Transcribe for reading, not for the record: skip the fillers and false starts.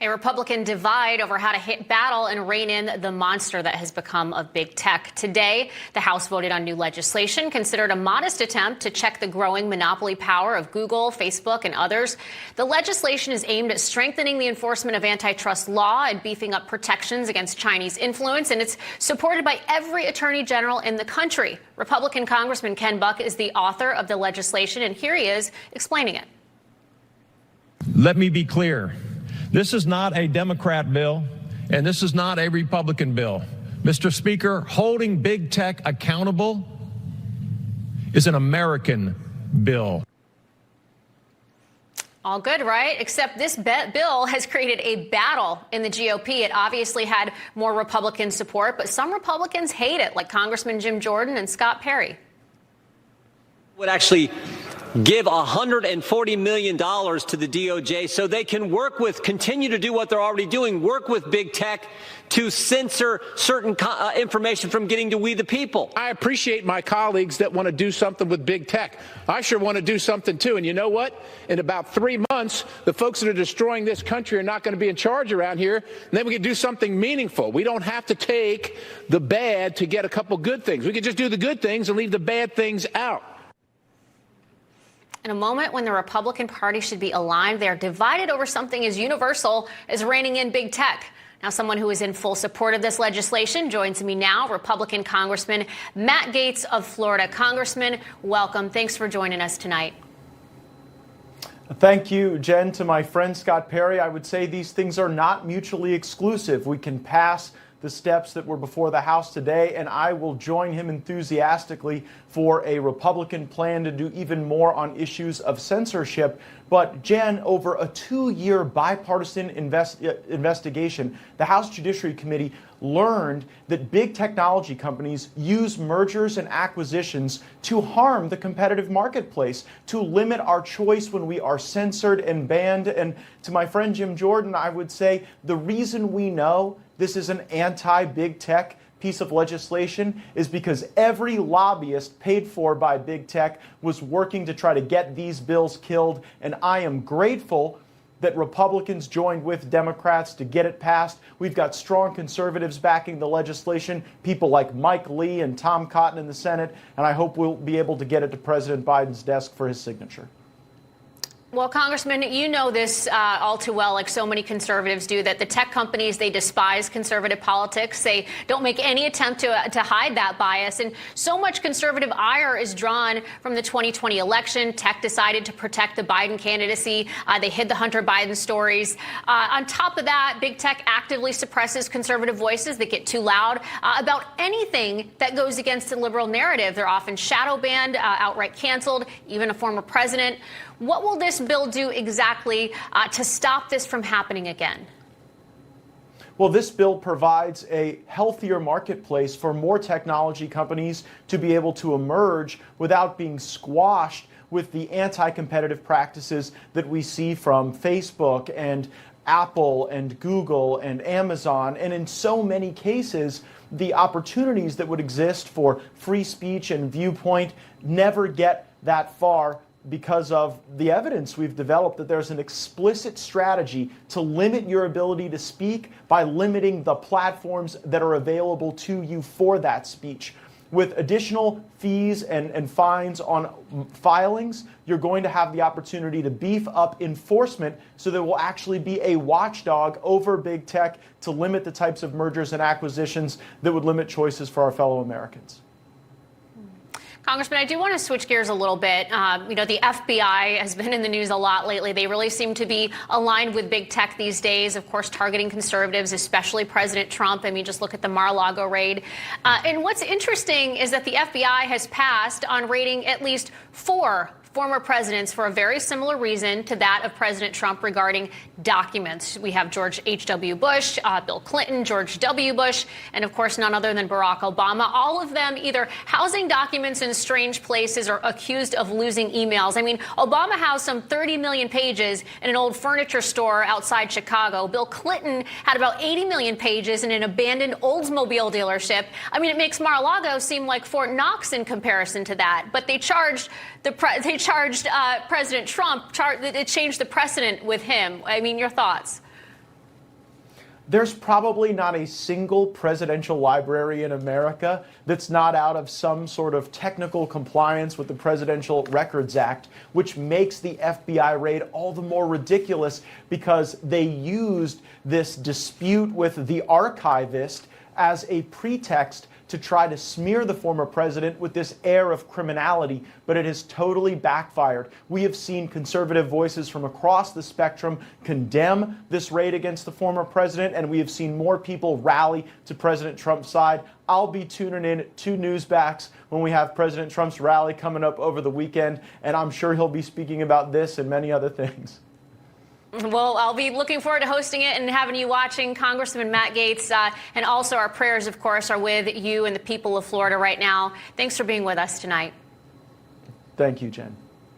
A Republican divide over how to hit battle and rein in the monster that has become of big tech. Today, the House voted on new legislation considered a modest attempt to check the growing monopoly power of Google, Facebook, and others. The legislation is aimed at strengthening the enforcement of antitrust law and beefing up protections against Chinese influence, and it's supported by every attorney general in the country. Republican Congressman Ken Buck is the author of the legislation, and here he is explaining it. Let me be clear. This is not a Democrat bill, and this is not a Republican bill. Mr. Speaker, holding big tech accountable is an American bill. All good, right? Except this bill has created a battle in the GOP. It obviously had more Republican support, but some Republicans hate it, like Congressman Jim Jordan and Scott Perry. Would actually give $140 million to the DOJ so they can continue to do what they're already doing, work with big tech to censor certain information from getting to we the people. I appreciate my colleagues that want to do something with big tech. I sure want to do something too. And you know what? In about 3 months, the folks that are destroying this country are not going to be in charge around here. And then we can do something meaningful. We don't have to take the bad to get a couple good things. We can just do the good things and leave the bad things out. In a moment when the Republican Party should be aligned, they're divided over something as universal as reining in big tech. Now, someone who is in full support of this legislation joins me now, Republican Congressman Matt Gaetz of Florida. Congressman, welcome. Thanks for joining us tonight. Thank you, Jen. To my friend Scott Perry, I would say these things are not mutually exclusive. We can pass the steps that were before the House today, and I will join him enthusiastically for a Republican plan to do even more on issues of censorship. But, Jen, over a 2-year bipartisan investigation, the House Judiciary Committee learned that big technology companies use mergers and acquisitions to harm the competitive marketplace, to limit our choice when we are censored and banned. And to my friend Jim Jordan, I would say the reason we know this is an anti-big tech piece of legislation is because every lobbyist paid for by big tech was working to try to get these bills killed. And I am grateful that Republicans joined with Democrats to get it passed. We've got strong conservatives backing the legislation, people like Mike Lee and Tom Cotton in the Senate, and I hope we'll be able to get it to President Biden's desk for his signature. Well, Congressman, you know this all too well, like so many conservatives do, that the tech companies, they despise conservative politics. They don't make any attempt to hide that bias. And so much conservative ire is drawn from the 2020 election. Tech decided to protect the Biden candidacy. They hid the Hunter Biden stories. On top of that, big tech actively suppresses conservative voices that get too loud about anything that goes against the liberal narrative. They're often shadow banned, outright canceled, even a former president. What will this bill do exactly to stop this from happening again? Well, this bill provides a healthier marketplace for more technology companies to be able to emerge without being squashed with the anti-competitive practices that we see from Facebook and Apple and Google and Amazon. And in so many cases, the opportunities that would exist for free speech and viewpoint never get that far, because of the evidence we've developed that there's an explicit strategy to limit your ability to speak by limiting the platforms that are available to you for that speech. With additional fees and fines on filings, you're going to have the opportunity to beef up enforcement so there will actually be a watchdog over big tech to limit the types of mergers and acquisitions that would limit choices for our fellow Americans. Congressman, I do want to switch gears a little bit. The FBI has been in the news a lot lately. They really seem to be aligned with big tech these days, of course, targeting conservatives, especially President Trump. I mean, just look at the Mar-a-Lago raid. And what's interesting is that the FBI has passed on raiding at least 4 former presidents for a very similar reason to that of President Trump regarding documents. We have George H.W. Bush, Bill Clinton, George W. Bush, and of course none other than Barack Obama. All of them either housing documents in strange places or accused of losing emails. I mean, Obama housed some 30 million pages in an old furniture store outside Chicago. Bill Clinton had about 80 million pages in an abandoned Oldsmobile dealership. I mean, it makes Mar-a-Lago seem like Fort Knox in comparison to that. But they charged President Trump. It changed the precedent with him. I mean, your thoughts? There's probably not a single presidential library in America that's not out of some sort of technical compliance with the Presidential Records Act, which makes the FBI raid all the more ridiculous because they used this dispute with the archivist as a pretext to try to smear the former president with this air of criminality, but it has totally backfired. We have seen conservative voices from across the spectrum condemn this raid against the former president, and we have seen more people rally to President Trump's side. I'll be tuning in to Newsmax when we have President Trump's rally coming up over the weekend, and I'm sure he'll be speaking about this and many other things. Well, I'll be looking forward to hosting it and having you watching. Congressman Matt Gaetz, and also our prayers, of course, are with you and the people of Florida right now. Thanks for being with us tonight. Thank you, Jen.